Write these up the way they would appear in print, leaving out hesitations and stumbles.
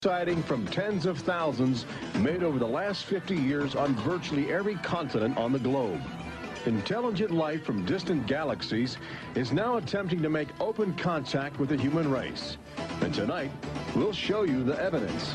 Sighting from tens of thousands made over the last 50 years on virtually every continent on the globe. Intelligent life from distant galaxies is now attempting to make open contact with the human race. And tonight, we'll show you the evidence.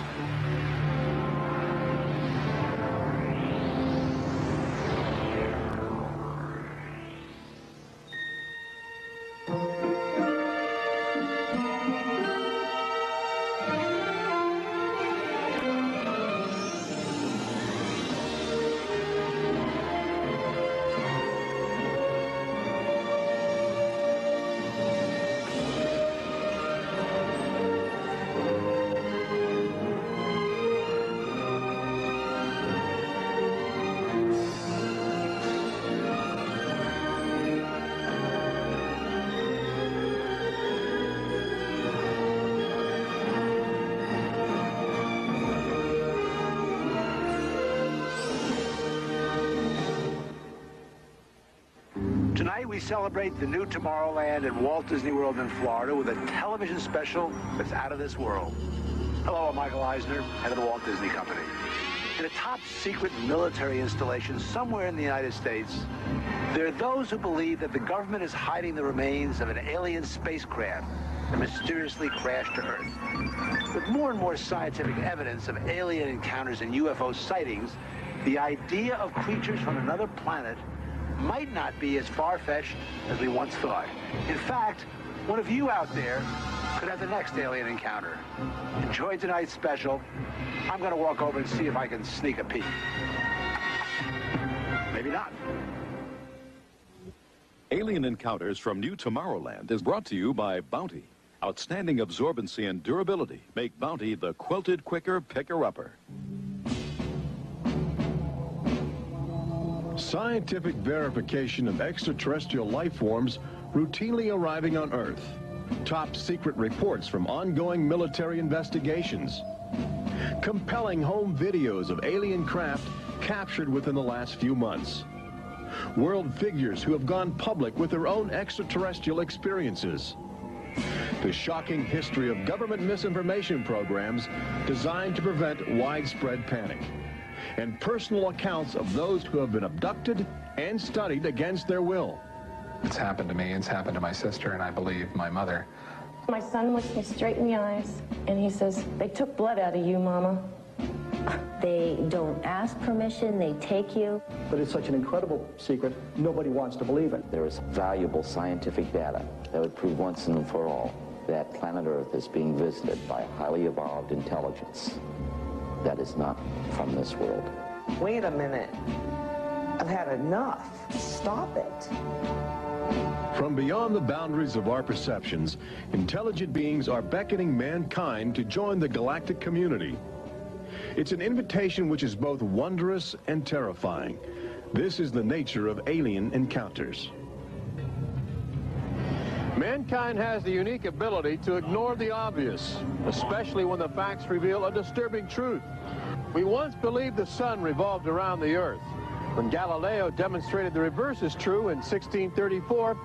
Tonight we celebrate the new Tomorrowland at Walt Disney World in Florida with a television special that's out of this world. Hello, I'm Michael Eisner, head of the Walt Disney Company. In a top secret military installation somewhere in the United States, there are those who believe that the government is hiding the remains of an alien spacecraft that mysteriously crashed to Earth. With more and more scientific evidence of alien encounters and UFO sightings, the idea of creatures from another planet might not be as far-fetched as we once thought. In fact, one of you out there could have the next alien encounter. Enjoy tonight's special. I'm going to walk over and see if I can sneak a peek. Maybe not. Alien Encounters from New Tomorrowland is brought to you by Bounty. Outstanding absorbency and durability make Bounty the quilted quicker picker-upper. Scientific verification of extraterrestrial life forms routinely arriving on Earth. Top secret reports from ongoing military investigations. Compelling home videos of alien craft captured within the last few months. World figures who have gone public with their own extraterrestrial experiences. The shocking history of government misinformation programs designed to prevent widespread panic. And personal accounts of those who have been abducted and studied against their will. It's happened to me, it's happened to my sister, and I believe my mother. My son looks me straight in the eyes, and he says, "They took blood out of you, Mama." They don't ask permission, they take you. But it's such an incredible secret, nobody wants to believe it. There is valuable scientific data that would prove once and for all that planet Earth is being visited by a highly evolved intelligence that is not from this world. Wait a minute. I've had enough. Stop it. From beyond the boundaries of our perceptions, intelligent beings are beckoning mankind to join the galactic community. It's an invitation which is both wondrous and terrifying. This is the nature of alien encounters. Mankind has the unique ability to ignore the obvious, especially when the facts reveal a disturbing truth. We once believed the sun revolved around the earth. When Galileo demonstrated the reverse is true in 1634,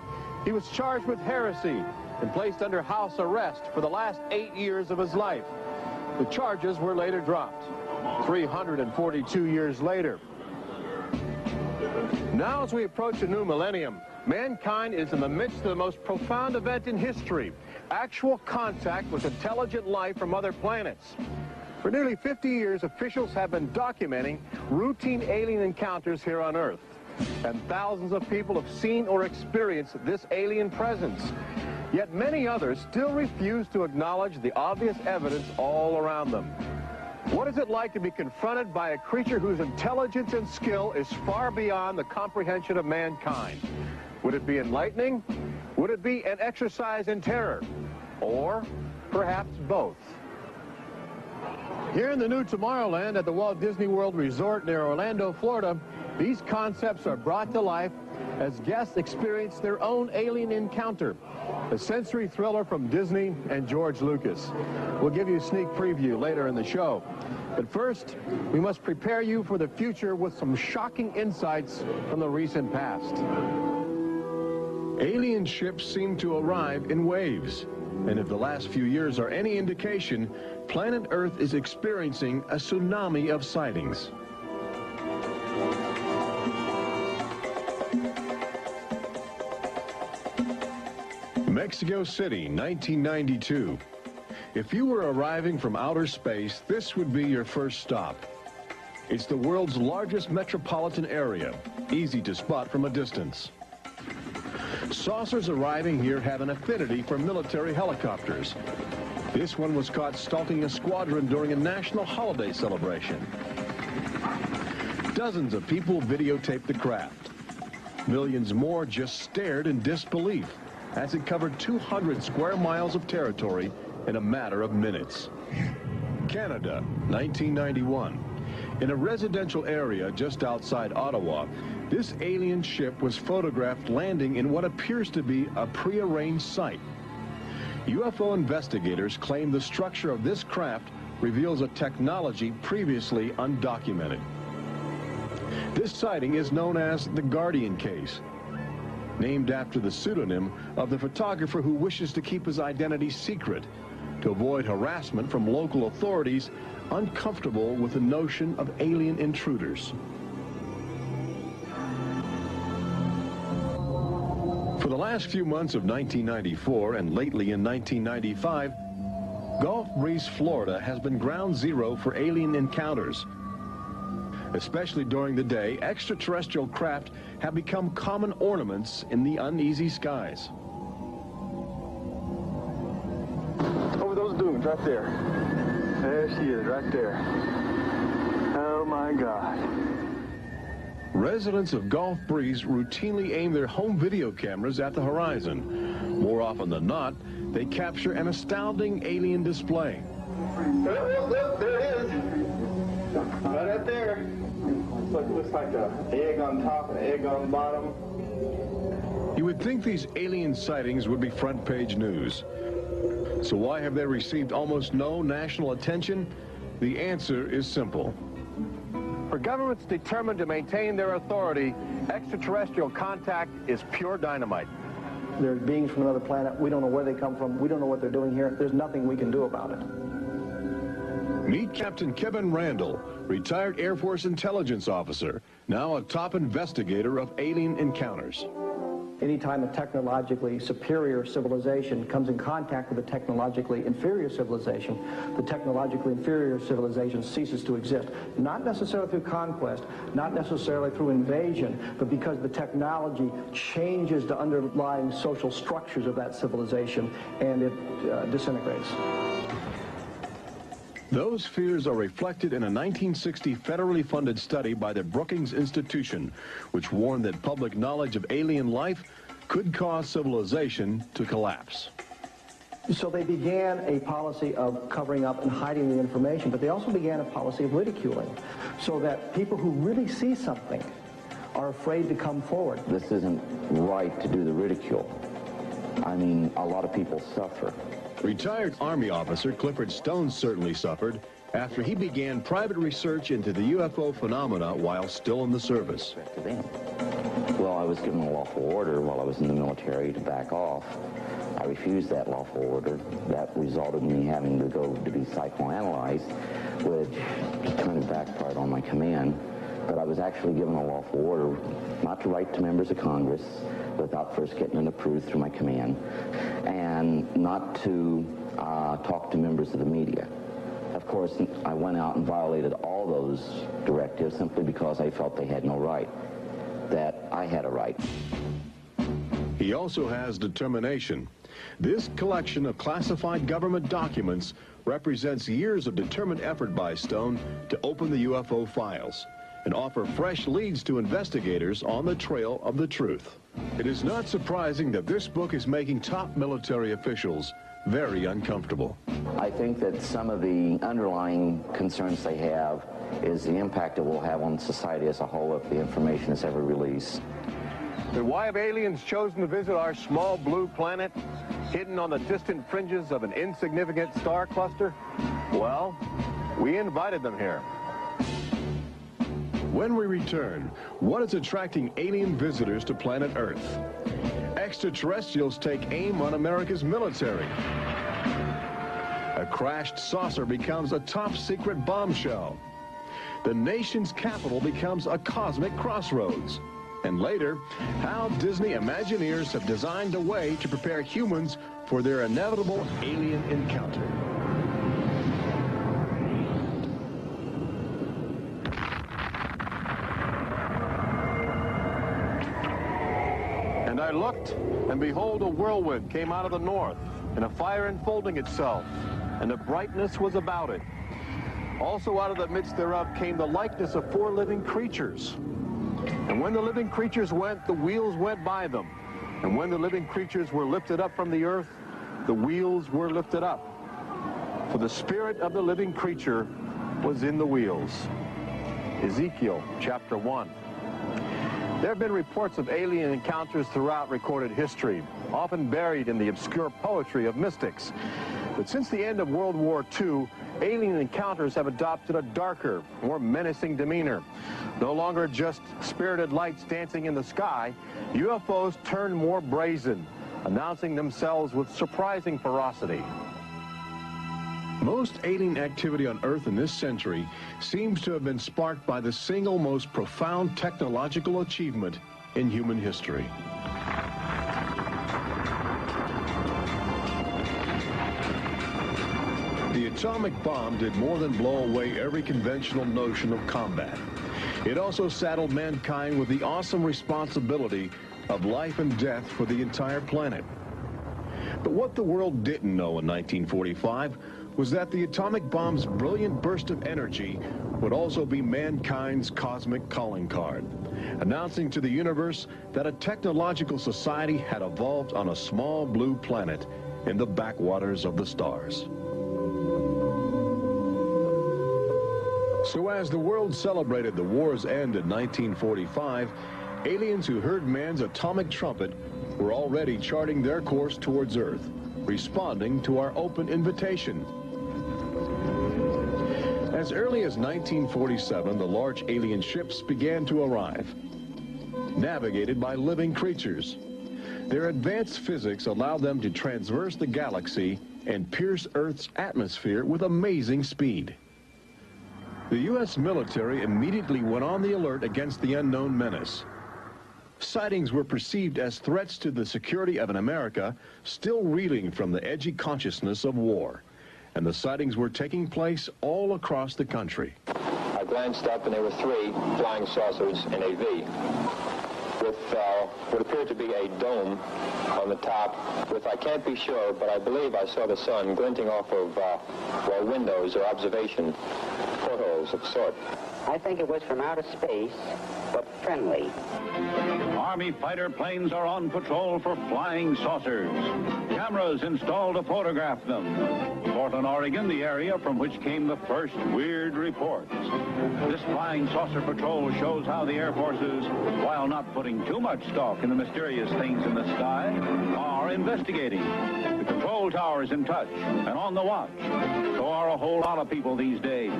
he was charged with heresy and placed under house arrest for the last 8 years of his life. The charges were later dropped, 342 years later. Now, as we approach a new millennium, mankind is in the midst of the most profound event in history, actual contact with intelligent life from other planets. For nearly 50 years, officials have been documenting routine alien encounters here on Earth. And thousands of people have seen or experienced this alien presence. Yet many others still refuse to acknowledge the obvious evidence all around them. What is it like to be confronted by a creature whose intelligence and skill is far beyond the comprehension of mankind? Would it be enlightening? Would it be an exercise in terror? Or perhaps both? Here in the new Tomorrowland at the Walt Disney World Resort near Orlando, Florida, these concepts are brought to life as guests experience their own alien encounter, a sensory thriller from Disney and George Lucas. We'll give you a sneak preview later in the show. But first, we must prepare you for the future with some shocking insights from the recent past. Alien ships seem to arrive in waves. And if the last few years are any indication, planet Earth is experiencing a tsunami of sightings. Mexico City, 1992. If you were arriving from outer space, this would be your first stop. It's the world's largest metropolitan area, easy to spot from a distance. Saucers arriving here have an affinity for military helicopters. This one was caught stalking a squadron during a national holiday celebration. Dozens of people videotaped the craft. Millions more just stared in disbelief as it covered 200 square miles of territory in a matter of minutes. Canada, 1991. In a residential area just outside Ottawa, this alien ship was photographed landing in what appears to be a prearranged site. UFO investigators claim the structure of this craft reveals a technology previously undocumented. This sighting is known as the Guardian case, named after the pseudonym of the photographer who wishes to keep his identity secret to avoid harassment from local authorities uncomfortable with the notion of alien intruders. For the last few months of 1994 and lately in 1995, Gulf Breeze, Florida has been ground zero for alien encounters. Especially during the day, extraterrestrial craft have become common ornaments in the uneasy skies. Over those dunes right there. There she is, right there. Oh my God. Residents of Gulf Breeze routinely aim their home video cameras at the horizon. More often than not, they capture an astounding alien display. There it is. Right up there. Looks like an egg on top and an egg on the bottom. You would think these alien sightings would be front page news. So why have they received almost no national attention? The answer is simple. For governments determined to maintain their authority, extraterrestrial contact is pure dynamite. They're beings from another planet. We don't know where they come from. We don't know what they're doing here. There's nothing we can do about it. Meet Captain Kevin Randall, retired Air Force intelligence officer, now a top investigator of alien encounters. Anytime a technologically superior civilization comes in contact with a technologically inferior civilization, the technologically inferior civilization ceases to exist. Not necessarily through conquest, not necessarily through invasion, but because the technology changes the underlying social structures of that civilization and it disintegrates. Those fears are reflected in a 1960 federally funded study by the Brookings Institution, which warned that public knowledge of alien life could cause civilization to collapse. So they began a policy of covering up and hiding the information, but they also began a policy of ridiculing, so that people who really see something are afraid to come forward. This isn't right to do the ridicule. I mean, a lot of people suffer. Retired Army officer Clifford Stone certainly suffered after he began private research into the UFO phenomena while still in the service. Well, I was given a lawful order while I was in the military to back off. I refused that lawful order. That resulted in me having to go to be psychoanalyzed, which kind of backfired on my command. But I was actually given a lawful order not to write to members of Congress without first getting it approved through my command, and not to talk to members of the media. Of course, I went out and violated all those directives simply because I felt they had no right, that I had a right. He also has determination. This collection of classified government documents represents years of determined effort by Stone to open the UFO files and offer fresh leads to investigators on the trail of the truth. It is not surprising that this book is making top military officials very uncomfortable. I think that some of the underlying concerns they have is the impact it will have on society as a whole if the information is ever released. But why have aliens chosen to visit our small blue planet, hidden on the distant fringes of an insignificant star cluster? Well, we invited them here. When we return, what is attracting alien visitors to planet Earth? Extraterrestrials take aim on America's military. A A crashed saucer becomes a top-secret bombshell. The nation's capital becomes a cosmic crossroads. And later, how Disney Imagineers have designed a way to prepare humans for their inevitable alien encounter. And I looked, and behold, a whirlwind came out of the north, and a fire enfolding itself, and a brightness was about it. Also out of the midst thereof came the likeness of 4 living creatures. And when the living creatures went, the wheels went by them. And when the living creatures were lifted up from the earth, the wheels were lifted up. For the spirit of the living creature was in the wheels. Ezekiel chapter 1. There have been reports of alien encounters throughout recorded history, often buried in the obscure poetry of mystics. But since the end of World War II, alien encounters have adopted a darker, more menacing demeanor. No longer just spirited lights dancing in the sky, UFOs turn more brazen, announcing themselves with surprising ferocity. Most alien activity on Earth in this century seems to have been sparked by the single most profound technological achievement in human history. The atomic bomb did more than blow away every conventional notion of combat. It also saddled mankind with the awesome responsibility of life and death for the entire planet. But what the world didn't know in 1945 was that the atomic bomb's brilliant burst of energy would also be mankind's cosmic calling card, announcing to the universe that a technological society had evolved on a small blue planet in the backwaters of the stars. So as the world celebrated the war's end in 1945, aliens who heard man's atomic trumpet were already charting their course towards Earth, responding to our open invitation. As early as 1947, the large alien ships began to arrive, navigated by living creatures. Their advanced physics allowed them to traverse the galaxy and pierce Earth's atmosphere with amazing speed. The U.S. military immediately went on the alert against the unknown menace. Sightings were perceived as threats to the security of an America still reeling from the edgy consciousness of war. And the sightings were taking place all across the country. I glanced up and there were 3 flying saucers in a V with what appeared to be a dome on the top with, I can't be sure, but I believe I saw the sun glinting off of windows or observation portholes of sort. I think it was from outer space, but friendly. Army fighter planes are on patrol for flying saucers. Cameras installed to photograph them. Portland, Oregon, the area from which came the first weird reports. This flying saucer patrol shows how the Air Forces, while not putting too much stock in the mysterious things in the sky, are investigating. The control tower is in touch and on the watch. So are a whole lot of people these days.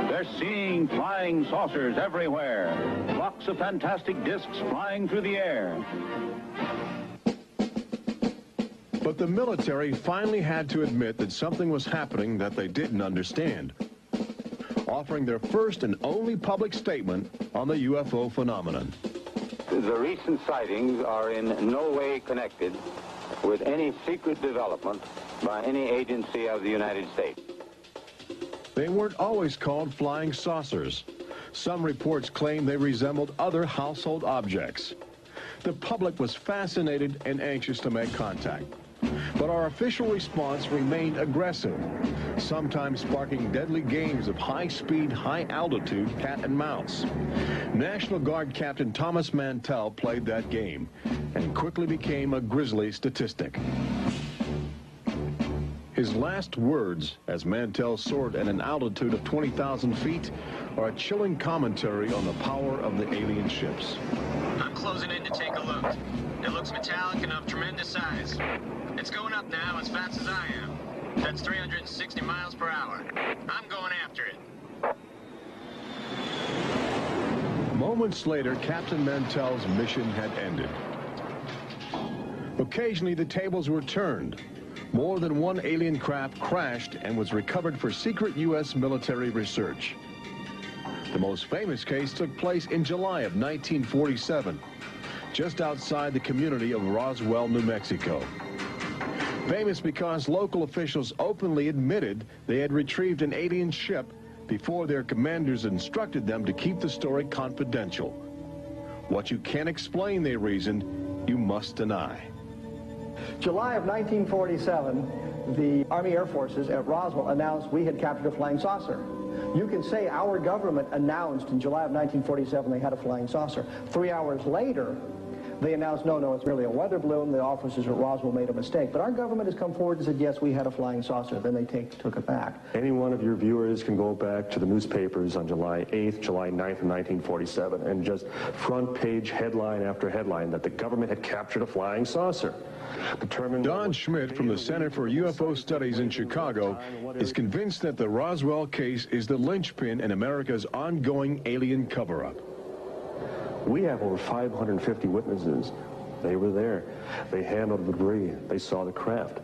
They're seeing flying saucers everywhere. Blocks of fantastic discs flying through the air. But the military finally had to admit that something was happening that they didn't understand, offering their first and only public statement on the UFO phenomenon. The recent sightings are in no way connected with any secret development by any agency of the United States. They weren't always called flying saucers. Some reports claim they resembled other household objects. The public was fascinated and anxious to make contact. But our official response remained aggressive, sometimes sparking deadly games of high-speed, high-altitude cat and mouse. National Guard Captain Thomas Mantell played that game and quickly became a grisly statistic. His last words, as Mantell soared at an altitude of 20,000 feet, are a chilling commentary on the power of the alien ships. I'm closing in to take a look. It looks metallic and of tremendous size. It's going up now as fast as I am. That's 360 miles per hour. I'm going after it. Moments later, Captain Mantell's mission had ended. Occasionally, the tables were turned. More than one alien craft crashed and was recovered for secret U.S. military research. The most famous case took place in July of 1947, just outside the community of Roswell, New Mexico. Famous because local officials openly admitted they had retrieved an alien ship before their commanders instructed them to keep the story confidential. What you can't explain, they reasoned, you must deny. July of 1947, the Army Air Forces at Roswell announced we had captured a flying saucer. You can say our government announced in July of 1947 they had a flying saucer. 3 hours later, they announced, no, it's really a weather balloon. The officers at Roswell made a mistake. But our government has come forward and said, yes, we had a flying saucer. Then they took it back. Any one of your viewers can go back to the newspapers on July 8th, July 9th of 1947, and just front page headline after headline that the government had captured a flying saucer. Don Schmidt from the Center for UFO Studies in Chicago is convinced that the Roswell case is the linchpin in America's ongoing alien cover-up. We have over 550 witnesses. They were there. They handled the debris. They saw the craft.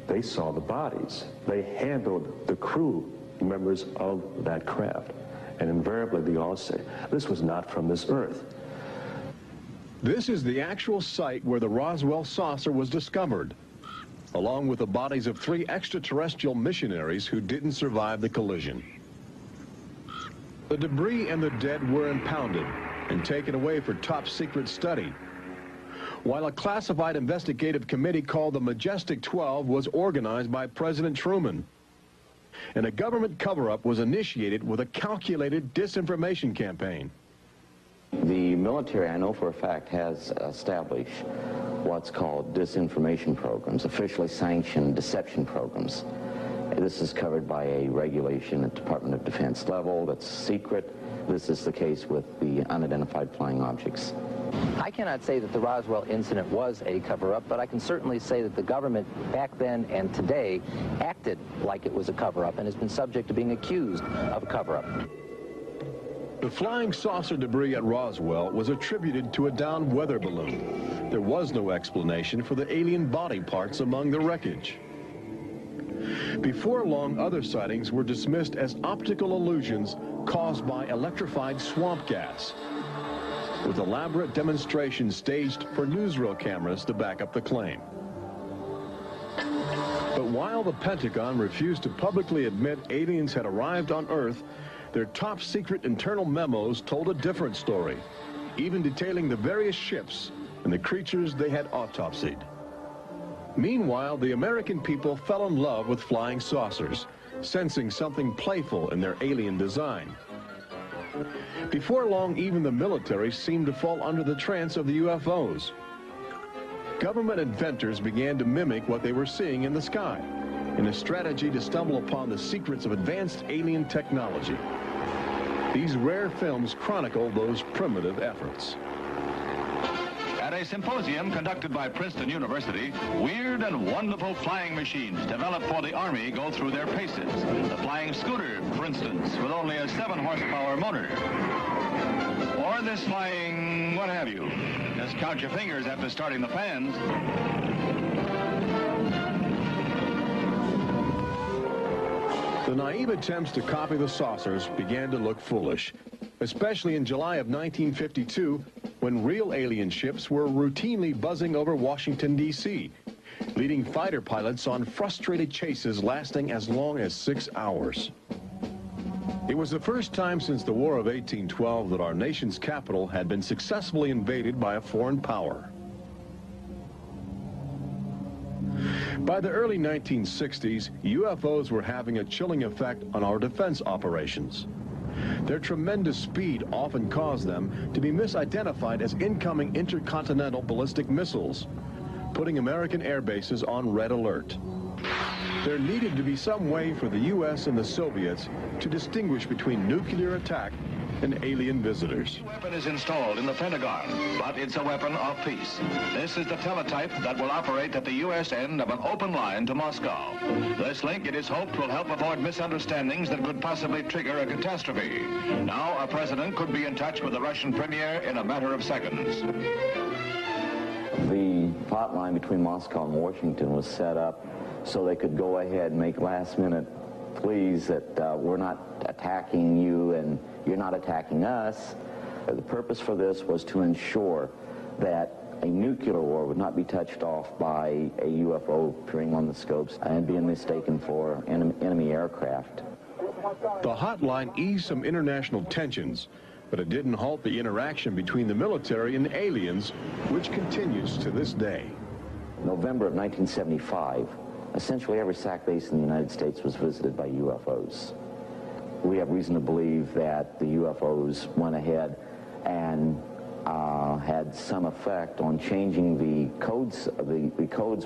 They saw the bodies. They handled the crew members of that craft. And invariably, they all say, this was not from this earth. This is the actual site where the Roswell saucer was discovered, along with the bodies of 3 extraterrestrial missionaries who didn't survive the collision. The debris and the dead were impounded and taken away for top-secret study, while a classified investigative committee called the Majestic 12 was organized by President Truman. And a government cover-up was initiated with a calculated disinformation campaign. The military, I know for a fact, has established what's called disinformation programs, officially sanctioned deception programs. This is covered by a regulation at Department of Defense level that's secret. This is the case with the unidentified flying objects. I cannot say that the Roswell incident was a cover-up, but I can certainly say that the government back then and today acted like it was a cover-up and has been subject to being accused of a cover-up. The flying saucer debris at Roswell was attributed to a downed weather balloon. There was no explanation for the alien body parts among the wreckage. Before long, other sightings were dismissed as optical illusions caused by electrified swamp gas, with elaborate demonstrations staged for newsreel cameras to back up the claim. But while the Pentagon refused to publicly admit aliens had arrived on Earth, their top-secret internal memos told a different story, even detailing the various ships and the creatures they had autopsied. Meanwhile, the American people fell in love with flying saucers, sensing something playful in their alien design. Before long, even the military seemed to fall under the trance of the UFOs. Government inventors began to mimic what they were seeing in the sky, in a strategy to stumble upon the secrets of advanced alien technology. These rare films chronicle those primitive efforts. At a symposium conducted by Princeton University, weird and wonderful flying machines developed for the Army go through their paces. The flying scooter, for instance, with only a 7-horsepower motor. Or this flying what have you. Just count your fingers after starting the fans. The naive attempts to copy the saucers began to look foolish, especially in July of 1952, when real alien ships were routinely buzzing over Washington, D.C., leading fighter pilots on frustrated chases lasting as long as 6 hours. It was the first time since the War of 1812 that our nation's capital had been successfully invaded by a foreign power. By the early 1960s, UFOs were having a chilling effect on our defense operations. Their tremendous speed often caused them to be misidentified as incoming intercontinental ballistic missiles, putting American air bases on red alert. There needed to be some way for the U.S. and the Soviets to distinguish between nuclear attack and alien visitors. The weapon is installed in the Pentagon, but it's a weapon of peace. This is the teletype that will operate at the U.S. end of an open line to Moscow. This link, it is hoped, will help avoid misunderstandings that could possibly trigger a catastrophe. Now, our president could be in touch with the Russian premier in a matter of seconds. The plot line between Moscow and Washington was set up so they could go ahead and make last-minute pleas that we're not attacking you and you're not attacking us. The purpose for this was to ensure that a nuclear war would not be touched off by a UFO appearing on the scopes and being mistaken for enemy aircraft. The hotline eased some international tensions, but it didn't halt the interaction between the military and aliens, which continues to this day. November of 1975, essentially every SAC base in the United States was visited by UFOs. We have reason to believe that the UFOs went ahead and had some effect on changing the codes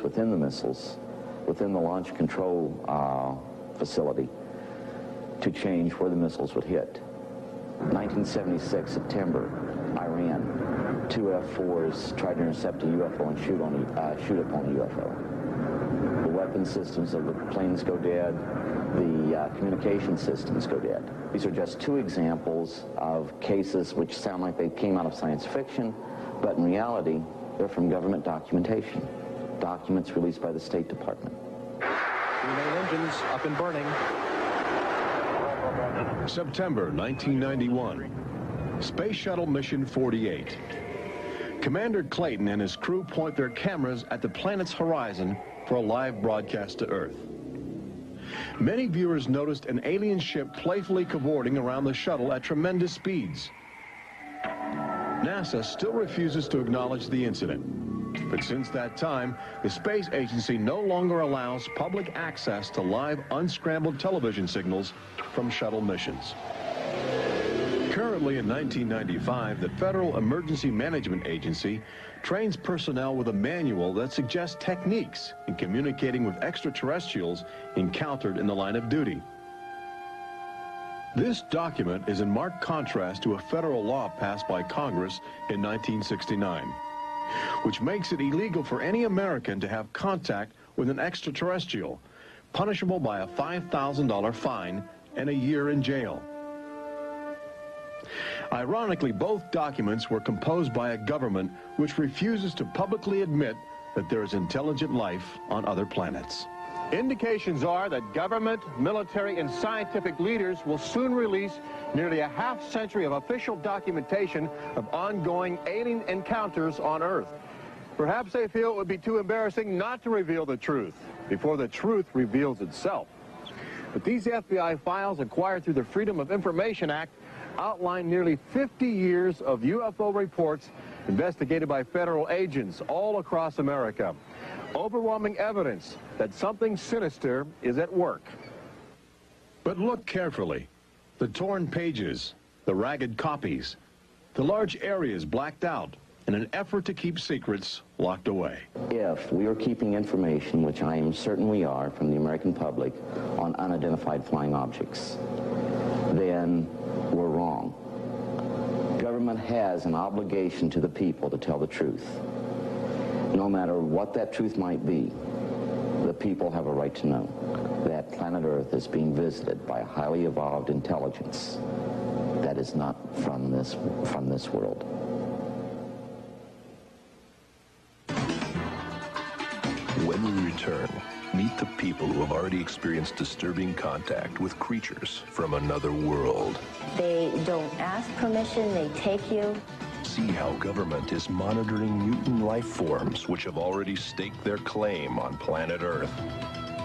within the missiles, within the launch control facility, to change where the missiles would hit. 1976, September, Iran, 2 F-4s tried to intercept a UFO and shoot upon a UFO. The weapon systems of the planes go dead. The communication systems go dead. These are just 2 examples of cases which sound like they came out of science fiction, but in reality, they're from government documentation. Documents released by the State Department. 3 main engines up and burning. September 1991. Space Shuttle Mission 48. Commander Clayton and his crew point their cameras at the planet's horizon for a live broadcast to Earth. Many viewers noticed an alien ship playfully cavorting around the shuttle at tremendous speeds. NASA still refuses to acknowledge the incident. But since that time, the space agency no longer allows public access to live unscrambled television signals from shuttle missions. Currently in 1995, the Federal Emergency Management Agency trains personnel with a manual that suggests techniques in communicating with extraterrestrials encountered in the line of duty. This document is in marked contrast to a federal law passed by Congress in 1969, which makes it illegal for any American to have contact with an extraterrestrial, punishable by a $5,000 fine and a year in jail. Ironically, both documents were composed by a government which refuses to publicly admit that there is intelligent life on other planets. Indications are that government, military, and scientific leaders will soon release nearly a half-century of official documentation of ongoing alien encounters on Earth. Perhaps they feel it would be too embarrassing not to reveal the truth before the truth reveals itself. But these FBI files acquired through the Freedom of Information Act outline nearly 50 years of UFO reports investigated by federal agents all across America. Overwhelming evidence that something sinister is at work. But look carefully. The torn pages, the ragged copies, the large areas blacked out in an effort to keep secrets locked away. If we are keeping information, which I am certain we are, from the American public on unidentified flying objects, then we're wrong. Government has an obligation to the people to tell the truth. No matter what that truth might be, the people have a right to know that planet Earth is being visited by a highly evolved intelligence that is not from this world. When we return, meet the people who have already experienced disturbing contact with creatures from another world. They don't ask permission, they take you. See how government is monitoring mutant life forms which have already staked their claim on planet Earth.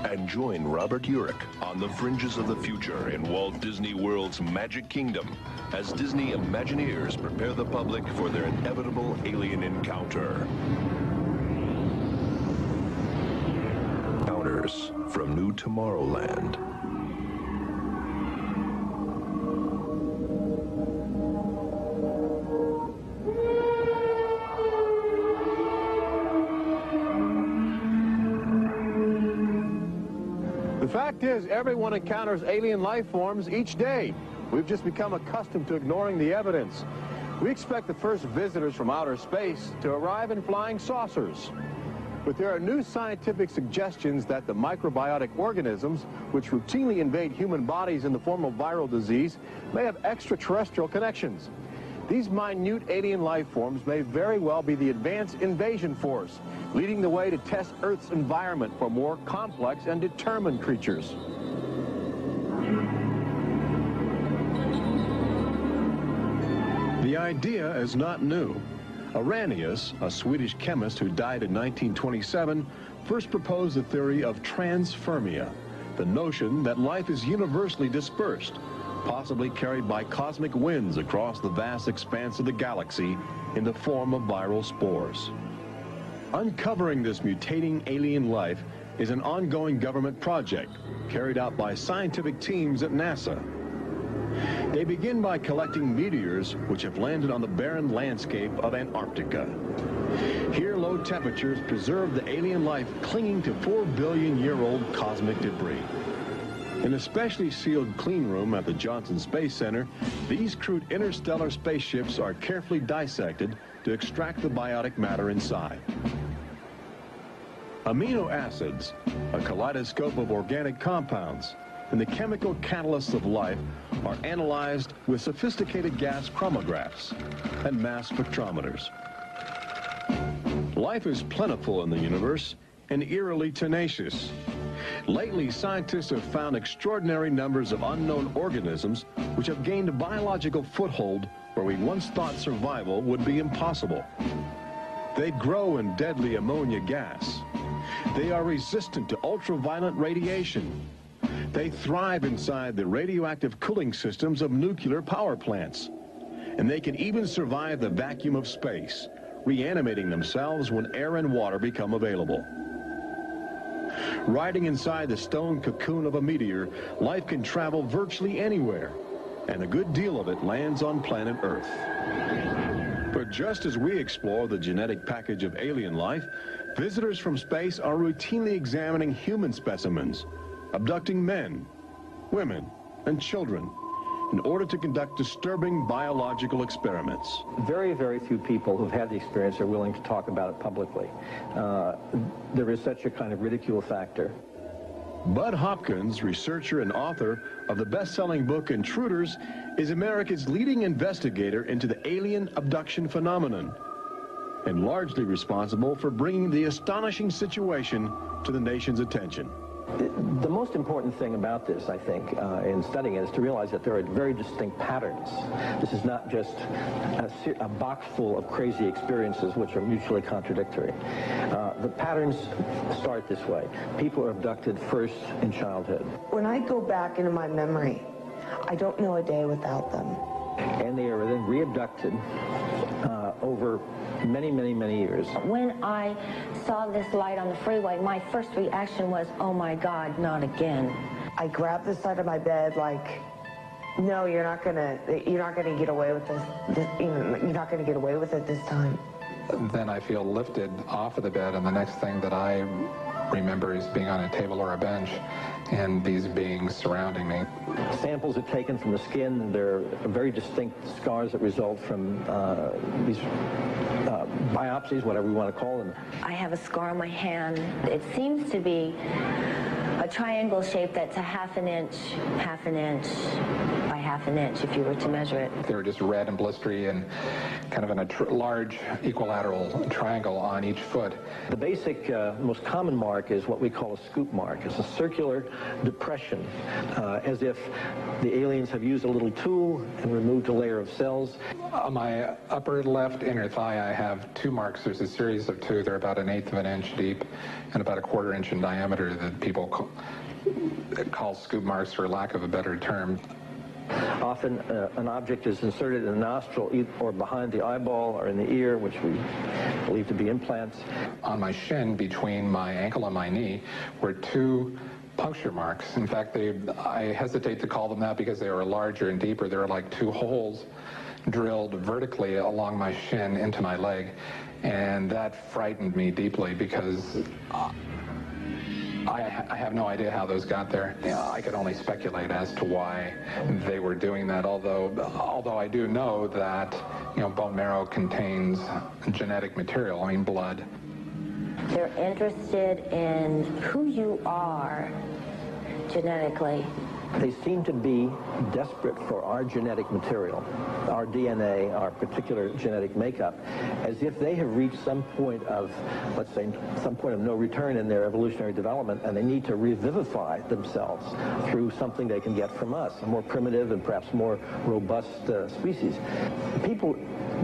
And join Robert Urich on the fringes of the future in Walt Disney World's Magic Kingdom as Disney Imagineers prepare the public for their inevitable alien encounter. Encounters from New Tomorrowland. The fact is, everyone encounters alien life forms each day. We've just become accustomed to ignoring the evidence. We expect the first visitors from outer space to arrive in flying saucers. But there are new scientific suggestions that the microbiotic organisms, which routinely invade human bodies in the form of viral disease, may have extraterrestrial connections. these minute alien life forms may very well be the advanced invasion force, leading the way to test Earth's environment for more complex and determined creatures. The idea is not new. Arrhenius, a Swedish chemist who died in 1927, first proposed the theory of transfermia, the notion that life is universally dispersed, possibly carried by cosmic winds across the vast expanse of the galaxy in the form of viral spores. Uncovering this mutating alien life is an ongoing government project carried out by scientific teams at NASA. They begin by collecting meteors which have landed on the barren landscape of Antarctica. Here, low temperatures preserve the alien life clinging to 4-billion-year-old cosmic debris. In a specially sealed clean room at the Johnson Space Center, these crude interstellar spaceships are carefully dissected to extract the biotic matter inside. Amino acids, a kaleidoscope of organic compounds, and the chemical catalysts of life are analyzed with sophisticated gas chromographs and mass spectrometers. Life is plentiful in the universe and eerily tenacious. Lately, scientists have found extraordinary numbers of unknown organisms which have gained a biological foothold where we once thought survival would be impossible. They grow in deadly ammonia gas. They are resistant to ultraviolet radiation. They thrive inside the radioactive cooling systems of nuclear power plants. And they can even survive the vacuum of space, reanimating themselves when air and water become available. Riding inside the stone cocoon of a meteor, life can travel virtually anywhere, and a good deal of it lands on planet Earth. But just as we explore the genetic package of alien life, visitors from space are routinely examining human specimens, abducting men, women, and children in order to conduct disturbing biological experiments. Very, very few people who've had the experience are willing to talk about it publicly. There is such a kind of ridicule factor. Bud Hopkins, researcher and author of the best-selling book Intruders, is America's leading investigator into the alien abduction phenomenon, and largely responsible for bringing the astonishing situation to the nation's attention. The most important thing about this, I think, in studying it is to realize that there are very distinct patterns. This is not just a box full of crazy experiences which are mutually contradictory. The patterns start this way. People are abducted first in childhood. When I go back into my memory, I don't know a day without them. And they are then re-abducted over many, many, many years. When I saw this light on the freeway, my first reaction was, oh my God, not again. I grabbed the side of my bed like, no, you're not gonna get away with this. You're not gonna get away with it this time. Then I feel lifted off of the bed, and the next thing that I remember is being on a table or a bench and these beings surrounding me. Samples are taken from the skin. There are very distinct scars that result from these biopsies, whatever we want to call them. I have a scar on my hand. It seems to be a triangle shape that's a half an inch by half an inch if you were to measure it. They were just red and blistery and kind of in a large equilateral triangle on each foot. The basic, most common mark is what we call a scoop mark. It's a circular depression, as if the aliens have used a little tool and removed a layer of cells. On my upper left inner thigh, I have two marks. There's a series of two. They're about 1/8 of an inch deep and about 1/4 inch in diameter that people call scoop marks, for lack of a better term. Often an object is inserted in the nostril or behind the eyeball or in the ear, which we believe to be implants. On my shin, between my ankle and my knee, were two puncture marks. In fact, I hesitate to call them that because they were larger and deeper. They were like two holes drilled vertically along my shin into my leg. And that frightened me deeply because I have no idea how those got there. I could only speculate as to why they were doing that, although I do know that, bone marrow contains genetic material, blood. They're interested in who you are genetically, They seem to be desperate for our genetic material, our DNA, our particular genetic makeup, as if they have reached some point of, let's say, some point of no return in their evolutionary development, and they need to revivify themselves through something they can get from us, a more primitive and perhaps more robust species. People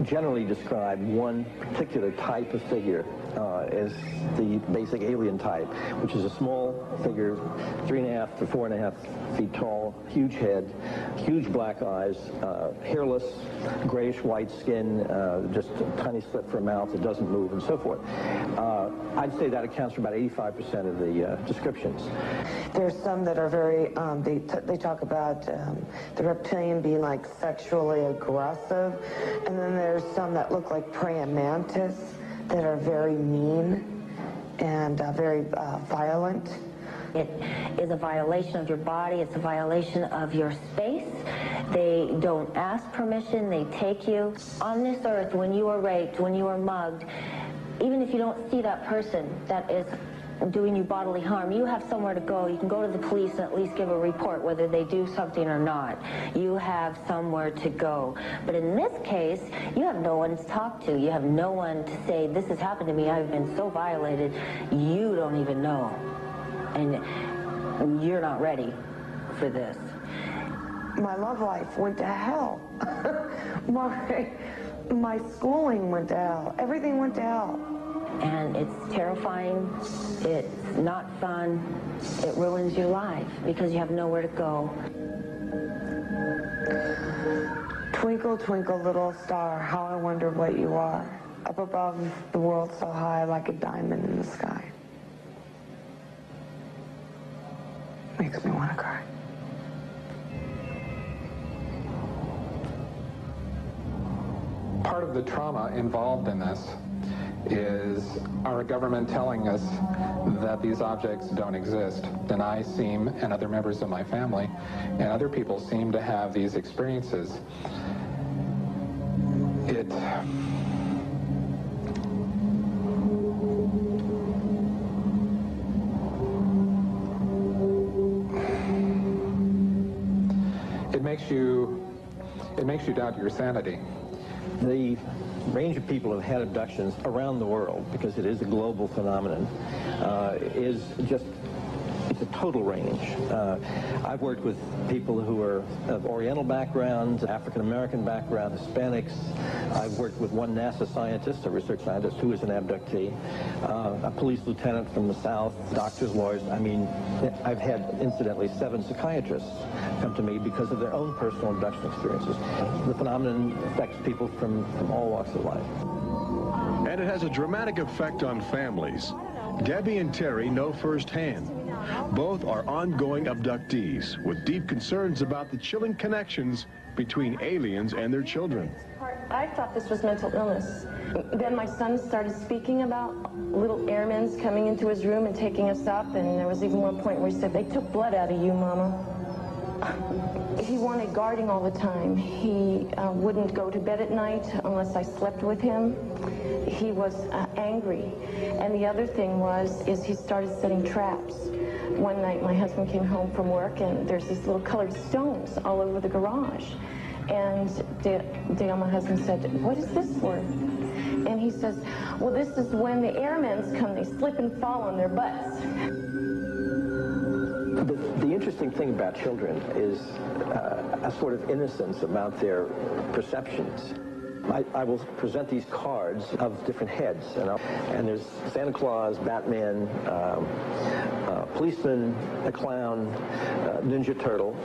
generally describe one particular type of figure as the basic alien type, which is a small figure, 3.5 to 4.5 feet tall, huge head, huge black eyes, hairless, grayish-white skin, just a tiny slit for a mouth that doesn't move, and so forth. I'd say that accounts for about 85% of the descriptions. There's some that are very, they talk about the reptilian being like sexually aggressive, and then there's some that look like praying mantis that are very mean and very violent. It is a violation of your body. It's a violation of your space. They don't ask permission. They take you. On this earth, when you are raped, when you are mugged, even if you don't see that person that is doing you bodily harm, you have somewhere to go. You can go to the police and at least give a report whether they do something or not. You have somewhere to go. But in this case, you have no one to talk to. You have no one to say, this has happened to me, I've been so violated. You don't even know. And you're not ready for this. My love life went to hell. My schooling went to hell. Everything went to hell. And it's terrifying, it's not fun, it ruins your life because you have nowhere to go. Twinkle, twinkle, little star, how I wonder what you are. Up above the world so high like a diamond in the sky. Makes me want to cry. Part of the trauma involved in this is our government telling us that these objects don't exist. And I seem, and other members of my family, and other people seem to have these experiences. It makes you doubt your sanity. The range of people who have had abductions around the world, because it is a global phenomenon, is just, it's a total range. I've worked with people who are of Oriental backgrounds, African-American background, Hispanics. I've worked with one NASA scientist, a research scientist, who is an abductee, a police lieutenant from the South, doctors, lawyers. I mean, I've had, incidentally, 7 psychiatrists come to me because of their own personal abduction experiences. The phenomenon affects people from all walks of life. And it has a dramatic effect on families. Debbie and Terry know firsthand. Both are ongoing abductees with deep concerns about the chilling connections between aliens and their children. I thought this was mental illness. Then my son started speaking about little airmen coming into his room and taking us up, and there was even one point where he said, "They took blood out of you, Mama." He wanted guarding all the time. He wouldn't go to bed at night unless I slept with him. He was angry. And the other thing is he started setting traps. One night my husband came home from work and there's these little colored stones all over the garage. And Dale, my husband, said, "What is this for?" And he says, "Well, this is when the airmen come, they slip and fall on their butts." The interesting thing about children is a sort of innocence about their perceptions. I will present these cards of different heads, and there's Santa Claus, Batman, policeman, a clown, Ninja Turtle,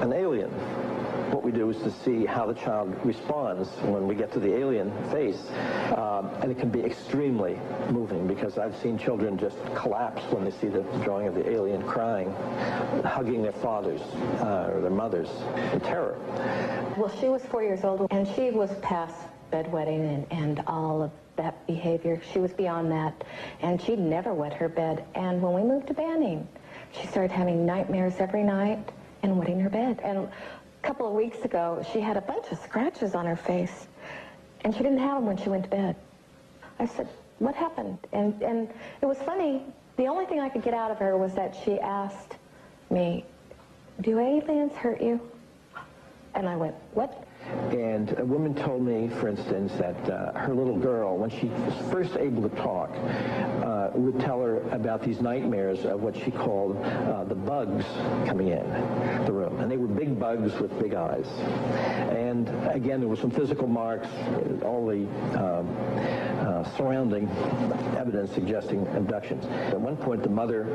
an alien. What we do is to see how the child responds when we get to the alien face, and it can be extremely moving because I've seen children just collapse when they see the drawing of the alien, crying, hugging their fathers or their mothers in terror. Well, she was 4 years old, and she was past bedwetting and all of that behavior. She was beyond that, and she'd never wet her bed. And when we moved to Banning, she started having nightmares every night and wetting her bed. And a couple of weeks ago, she had a bunch of scratches on her face, and she didn't have them when she went to bed. I said, "What happened?" And it was funny. The only thing I could get out of her was that she asked me, do aliens hurt you? And I went, what? And a woman told me, for instance, that her little girl, when she was first able to talk, would tell her about these nightmares of what she called the bugs coming in the room. And they were big bugs with big eyes. And again, there were some physical marks, all the surrounding evidence suggesting abductions. At one point, the mother,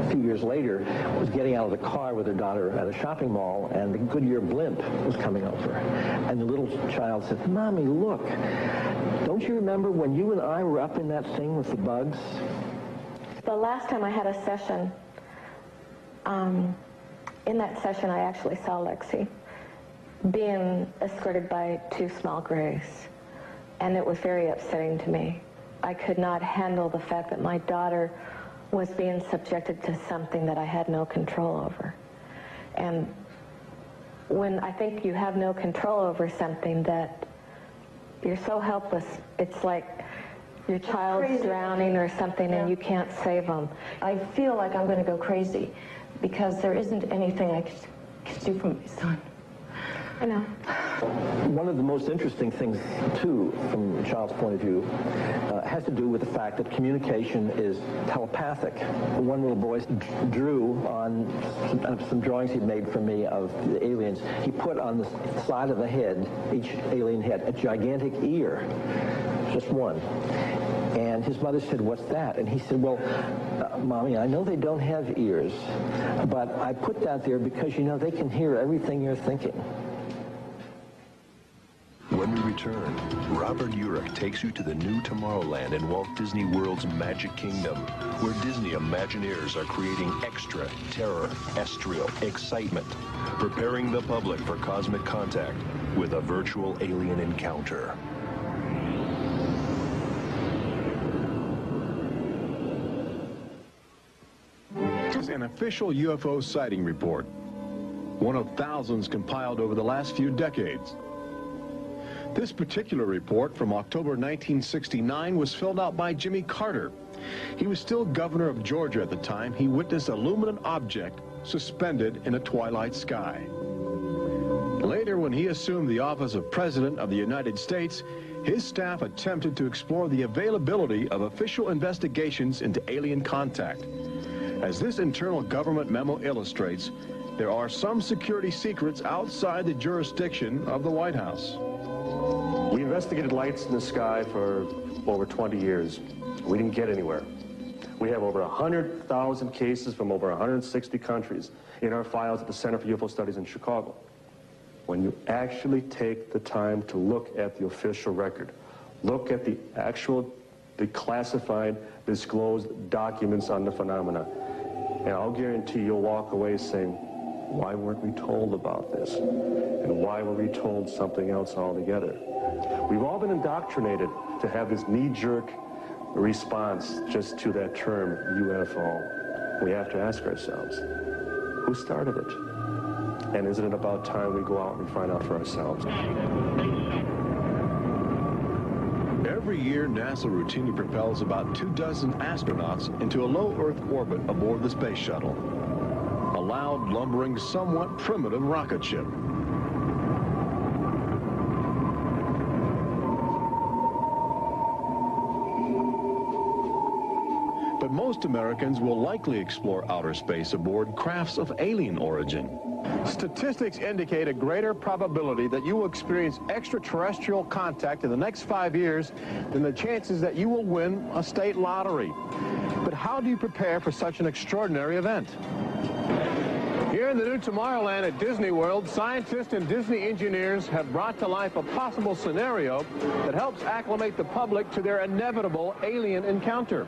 a few years later, was getting out of the car with her daughter at a shopping mall, and the Goodyear blimp was coming over. And the little child said, Mommy, look, don't you remember when you and I were up in that thing with the bugs? The last time I had a session, in that session I actually saw Lexi being escorted by 2 small grays. And it was very upsetting to me. I could not handle the fact that my daughter was being subjected to something that I had no control over. And when I think you have no control over something, that you're so helpless, it's like your child's drowning or something and you can't save them. I feel like I'm going to go crazy because there isn't anything I could do for my son. I know. One of the most interesting things, too, from a child's point of view, has to do with the fact that communication is telepathic. One little boy drew on some drawings he'd made for me of the aliens. He put on the side of the head, each alien head, a gigantic ear, just one. And his mother said, what's that? And he said, well, Mommy, I know they don't have ears, but I put that there because, you know, they can hear everything you're thinking. When we return, Robert Urich takes you to the new Tomorrowland in Walt Disney World's Magic Kingdom, where Disney Imagineers are creating extraterrestrial excitement, preparing the public for cosmic contact with a virtual alien encounter. This is an official UFO sighting report, one of thousands compiled over the last few decades. This particular report from October 1969 was filled out by Jimmy Carter. He was still governor of Georgia at the time. He witnessed a luminant object suspended in a twilight sky. Later, when he assumed the office of President of the United States, his staff attempted to explore the availability of official investigations into alien contact. As this internal government memo illustrates, there are some security secrets outside the jurisdiction of the White House. We investigated lights in the sky for over 20 years. We didn't get anywhere. We have over 100,000 cases from over 160 countries in our files at the Center for UFO Studies in Chicago. When you actually take the time to look at the official record, look at the classified, disclosed documents on the phenomena, and I'll guarantee you'll walk away saying, why weren't we told about this? And why were we told something else altogether? We've all been indoctrinated to have this knee-jerk response just to that term, UFO. We have to ask ourselves, who started it? And isn't it about time we go out and find out for ourselves? Every year, NASA routinely propels about 24 astronauts into a low Earth orbit aboard the space shuttle, a loud, lumbering, somewhat primitive rocket ship. But most Americans will likely explore outer space aboard crafts of alien origin. Statistics indicate a greater probability that you will experience extraterrestrial contact in the next 5 years than the chances that you will win a state lottery. But how do you prepare for such an extraordinary event? Here in the new Tomorrowland at Disney World, scientists and Disney engineers have brought to life a possible scenario that helps acclimate the public to their inevitable alien encounter.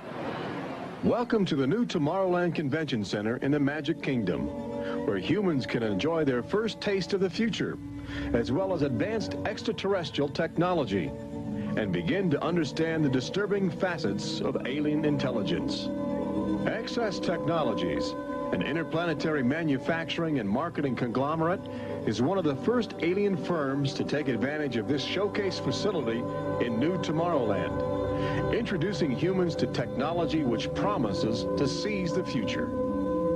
Welcome to the new Tomorrowland Convention Center in the Magic Kingdom, where humans can enjoy their first taste of the future, as well as advanced extraterrestrial technology, and begin to understand the disturbing facets of alien intelligence. Access Technologies, an interplanetary manufacturing and marketing conglomerate, is one of the first alien firms to take advantage of this showcase facility in New Tomorrowland, introducing humans to technology which promises to seize the future.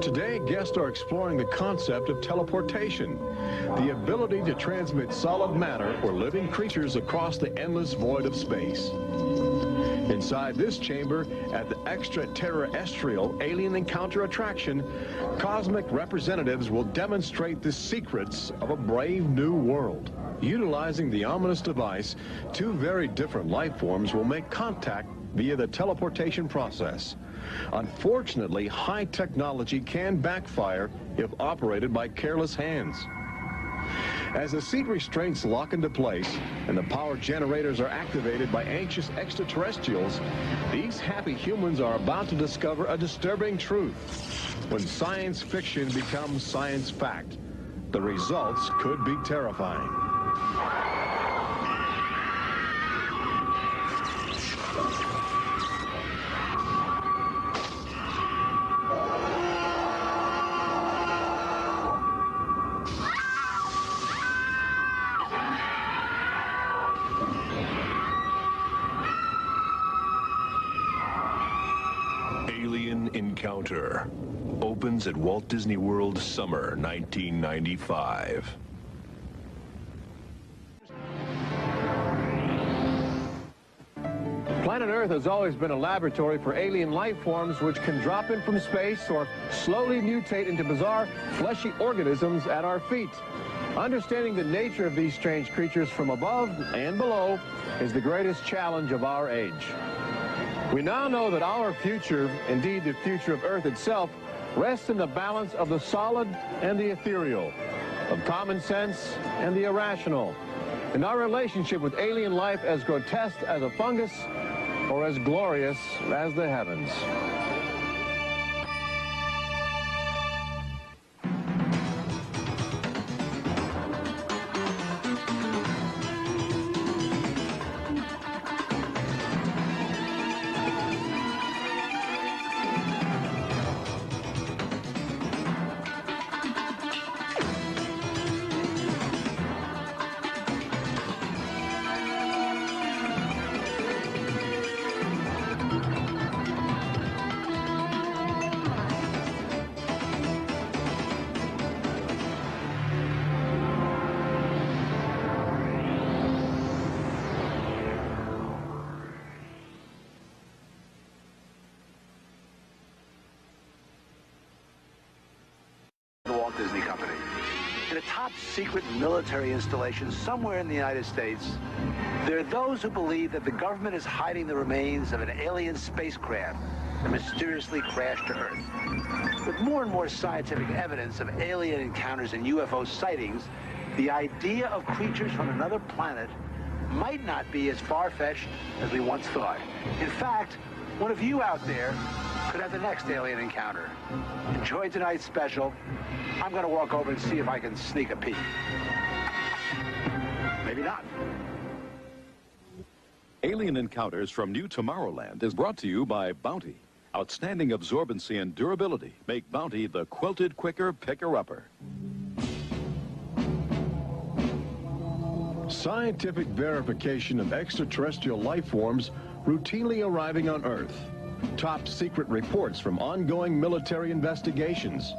Today, guests are exploring the concept of teleportation, the ability to transmit solid matter or living creatures across the endless void of space. Inside this chamber at the Extraterrestrial Alien Encounter Attraction, cosmic representatives will demonstrate the secrets of a brave new world. Utilizing the ominous device, two very different life forms will make contact via the teleportation process. Unfortunately, high technology can backfire if operated by careless hands. As the seat restraints lock into place and the power generators are activated by anxious extraterrestrials, these happy humans are about to discover a disturbing truth. When science fiction becomes science fact, the results could be terrifying. Alien Encounter opens at Walt Disney World summer 1995. Planet Earth has always been a laboratory for alien life forms which can drop in from space or slowly mutate into bizarre, fleshy organisms at our feet. Understanding the nature of these strange creatures from above and below is the greatest challenge of our age. We now know that our future, indeed the future of Earth itself, rests in the balance of the solid and the ethereal, of common sense and the irrational, in our relationship with alien life as grotesque as a fungus or as glorious as the heavens. The Walt Disney Company. In a top-secret military installation somewhere in the United States, there are those who believe that the government is hiding the remains of an alien spacecraft that mysteriously crashed to Earth. With more and more scientific evidence of alien encounters and UFO sightings, the idea of creatures from another planet might not be as far-fetched as we once thought. In fact, one of you out there could have the next alien encounter. Enjoy tonight's special. I'm going to walk over and see if I can sneak a peek. Maybe not. Alien Encounters from New Tomorrowland is brought to you by Bounty. Outstanding absorbency and durability make Bounty the quilted quicker picker-upper. Scientific verification of extraterrestrial life forms routinely arriving on Earth. Top secret reports from ongoing military investigations.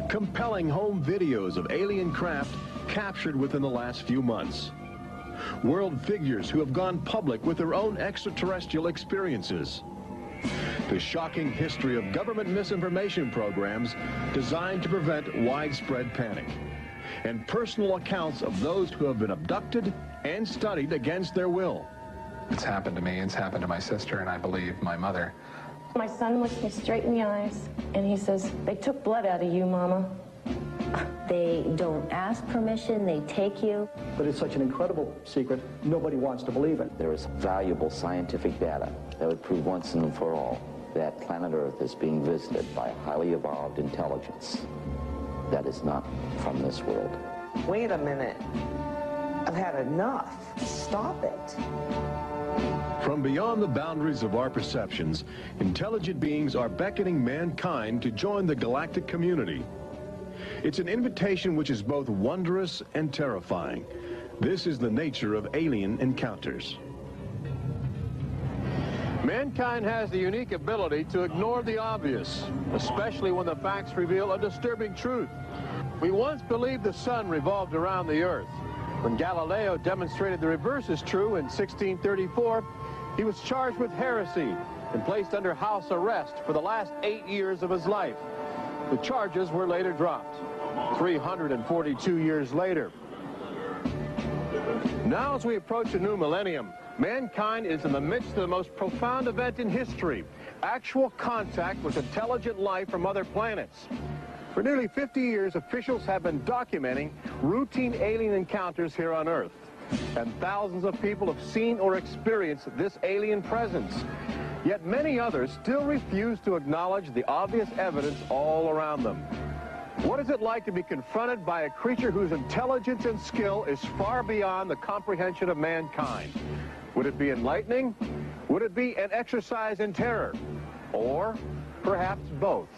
Compelling home videos of alien craft captured within the last few months. World figures who have gone public with their own extraterrestrial experiences. The shocking history of government misinformation programs designed to prevent widespread panic. And personal accounts of those who have been abducted and studied against their will. It's happened to me, it's happened to my sister, and I believe my mother. My son looks me straight in the eyes, and he says, "They took blood out of you, Mama." They don't ask permission, they take you. But it's such an incredible secret, nobody wants to believe it. There is valuable scientific data that would prove once and for all that planet Earth is being visited by a highly evolved intelligence that is not from this world. Wait a minute. I've had enough. Stop it. From beyond the boundaries of our perceptions, intelligent beings are beckoning mankind to join the galactic community. It's an invitation which is both wondrous and terrifying. This is the nature of alien encounters. Mankind has the unique ability to ignore the obvious, especially when the facts reveal a disturbing truth. We once believed the sun revolved around the earth. When Galileo demonstrated the reverse is true in 1634, he was charged with heresy and placed under house arrest for the last 8 years of his life. The charges were later dropped, 342 years later. Now, as we approach a new millennium, mankind is in the midst of the most profound event in history, actual contact with intelligent life from other planets. For nearly 50 years, officials have been documenting routine alien encounters here on Earth, and thousands of people have seen or experienced this alien presence. Yet many others still refuse to acknowledge the obvious evidence all around them. What is it like to be confronted by a creature whose intelligence and skill is far beyond the comprehension of mankind? Would it be enlightening? Would it be an exercise in terror? Or perhaps both?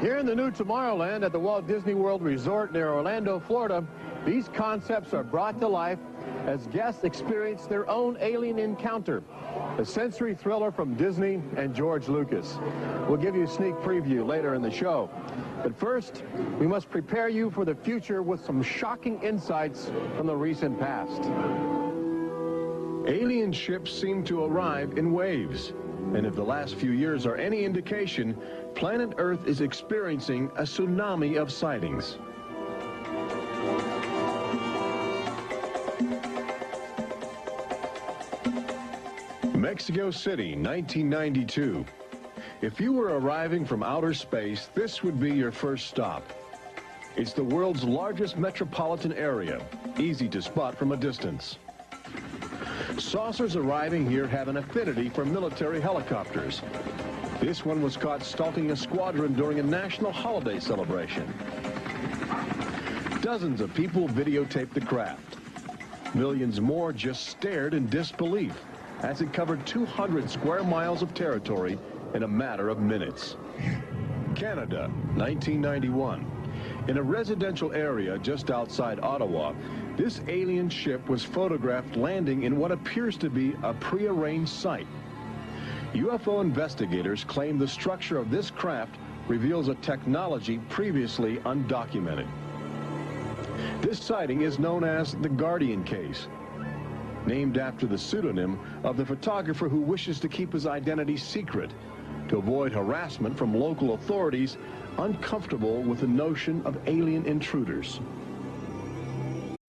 Here in the new Tomorrowland at the Walt Disney World Resort near Orlando, Florida, these concepts are brought to life as guests experience their own alien encounter, a sensory thriller from Disney and George Lucas. We'll give you a sneak preview later in the show. But first, we must prepare you for the future with some shocking insights from the recent past. Alien ships seem to arrive in waves. And if the last few years are any indication, planet Earth is experiencing a tsunami of sightings. Mexico City, 1992. If you were arriving from outer space, this would be your first stop. It's the world's largest metropolitan area, easy to spot from a distance. Saucers arriving here have an affinity for military helicopters. This one was caught stalking a squadron during a national holiday celebration. Dozens of people videotaped the craft. Millions more just stared in disbelief as it covered 200 square miles of territory in a matter of minutes. Canada, 1991. In a residential area just outside Ottawa, this alien ship was photographed landing in what appears to be a prearranged site. UFO investigators claim the structure of this craft reveals a technology previously undocumented. This sighting is known as the Guardian case, named after the pseudonym of the photographer who wishes to keep his identity secret to avoid harassment from local authorities uncomfortable with the notion of alien intruders.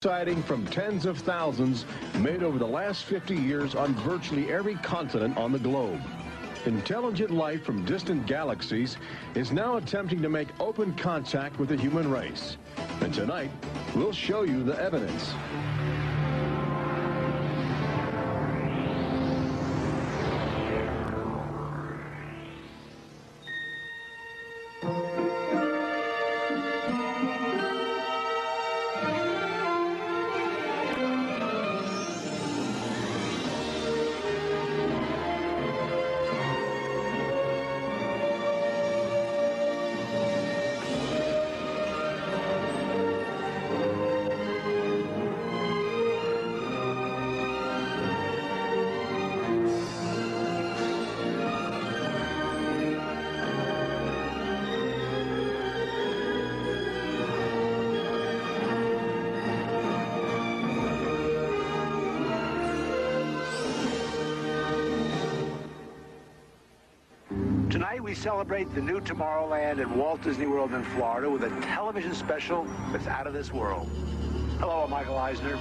Sighting from tens of thousands made over the last 50 years on virtually every continent on the globe. Intelligent life from distant galaxies is now attempting to make open contact with the human race. And tonight, we'll show you the evidence. Tonight we celebrate the new Tomorrowland at Walt Disney World in Florida with a television special that's out of this world. Hello, I'm Michael Eisner.